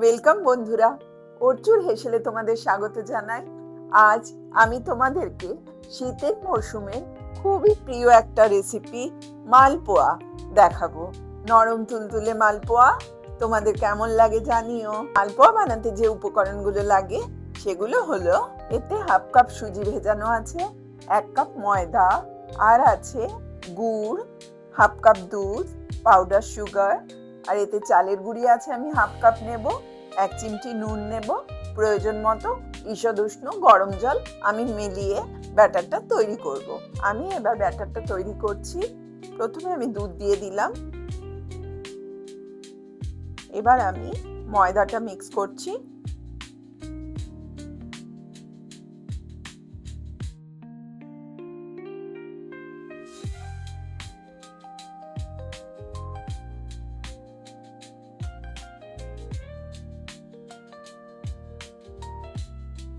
Welcome বন্ধুরা, অর্চুর হেসেলে তোমাদের স্বাগত জানাই। আজ আমি তোমাদেরকে শীতের মরশুমে খুবই প্রিয় একটা রেসিপি মালপোয়া দেখাবো। নরম তুলতুলে মালপোয়া তোমাদের কেমন লাগে জানিও। মালপোয়া বানাতে যে উপকরণগুলো লাগে সেগুলো হলো, এতে হাফ কাপ সুজি ভেজানো আছে, 1 কাপ ময়দা, আর আছে গুড়, হাফ কাপ দুধ, পাউডার সুগার, আর এতে চালের গুঁড়ি আছে আমি হাফ কাপ নেব, 1 চিমটি নুন নেব, প্রয়োজন মতো ঈষদ উষ্ণ গরম জল আমি মিলিয়ে ব্যাটারটা তৈরি করব। আমি এবার ব্যাটারটা তৈরি করছি। প্রথমে আমি দুধ দিয়ে দিলাম। এবার আমি ময়দাটা মিক্স করছি।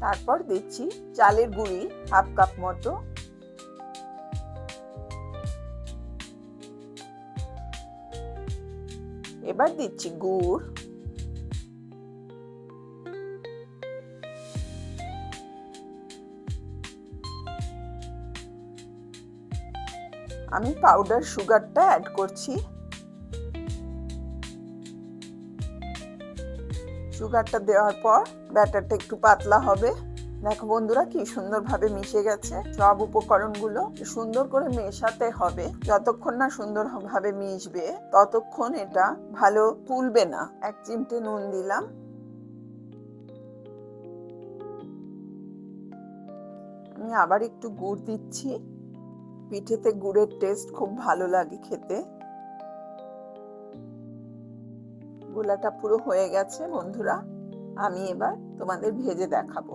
তারপর দিচ্ছি চালের গুঁড়ি হাফ কাপ মতো, এবার দিচ্ছি গুড়, আমি পাউডার সুগারটা অ্যাড করছি। সুগারটা দেওয়ার পর ব্যাটারটা একটু পাতলা হবে। দেখো বন্ধুরা, কি সুন্দরভাবে মিশে গেছে। সব উপকরণগুলো সুন্দর করে মেশাতে হবে। যতক্ষণ না সুন্দরভাবে মিশবে ততক্ষণ এটা ভালো ফুলবে না। 1 চিমটে নুন দিলাম। আমি আবার একটু গুড় দিচ্ছি। পিঠেতে গুড়ের টেস্ট খুব ভালো লাগে খেতে। গোলাটা পুরো হয়ে গেছে বন্ধুরা। আমি এবার তোমাদের ভেজে দেখাবো।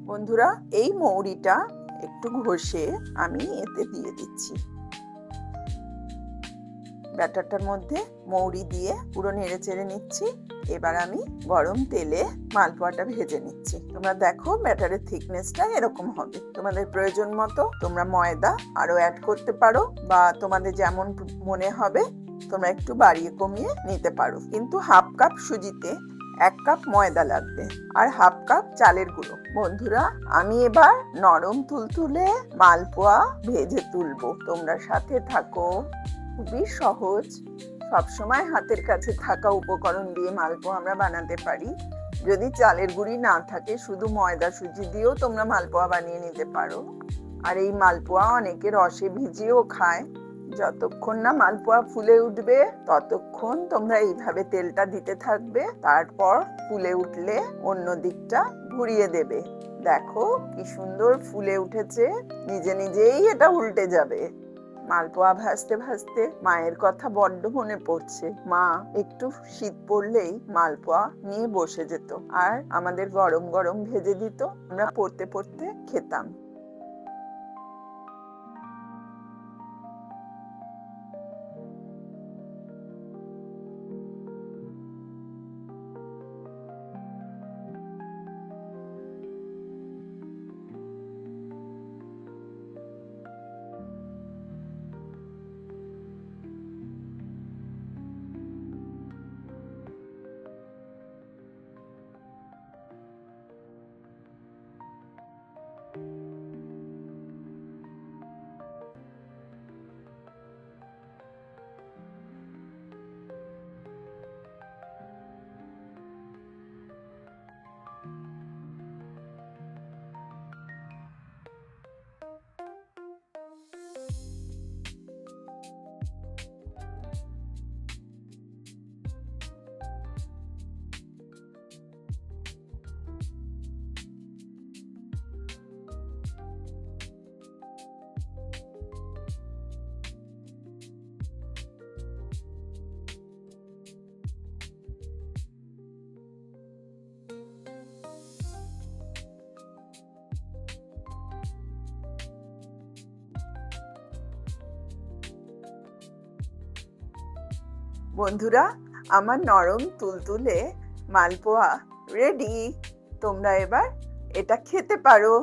বন্ধুরা, এই মৌরিটা একটু ঘষে আমি এতে দিয়ে দিচ্ছি। ব্যাটারটার মধ্যে মৌরি দিয়ে পুরো নেড়ে চেড়ে নিচ্ছি। এবার আমি গরম তেলে মালপোয়াটা ভেজে নিচ্ছি। তোমরা দেখো, ব্যাটারের থিকনেসটা এরকম হবে। তোমাদের প্রয়োজন মতো তোমরা ময়দা আরো অ্যাড করতে পারো, বা তোমাদের যেমন মনে হবে তোমরা একটু বাড়িয়ে কমিয়ে নিতে পারো। কিন্তু হাফ কাপ সুজিতে 1 কাপ ময়দা লাগবে, আর হাফ কাপ চালের গুঁড়ো। বন্ধুরা, আমি এবার নরম তুলতুলে মালপোয়া ভেজে তুলবো। তোমরা সাথে থাকো। খুবই সহজ, সবসময় হাতের কাছে থাকা উপকরণ দিয়ে মালপোয়া আমরা বানাতে পারি। যদি চালের গুঁড়ি না থাকে, শুধু ময়দা সুজি দিয়েও তোমরা মালপোয়া বানিয়ে নিতে পারো। আর এই মালপোয়া অনেকে রসে ভিজিয়েও খায়। যতক্ষণ না মালপোয়া ফুলে উঠবে ততক্ষণ তোমরা এইভাবে তেলটা দিতে থাকবে। তারপর ফুলে উঠলে অন্য দিকটা ঘুরিয়ে দেবে। দেখো কি সুন্দর ফুলে উঠেছে, নিজে নিজেই এটা উল্টে যাবে। মালপোয়া ভাজতে ভাজতে মায়ের কথা বড্ড মনে পড়ছে। মা একটু শীত পড়লেই মালপোয়া নিয়ে বসে যেত, আর আমাদের গরম গরম ভেজে দিত। আমরা পড়তে পড়তে খেতাম। বন্ধুরা, আমার নরম তুলতুলে মালপোয়া রেডি। তোমরা এবার এটা খেতে পারো।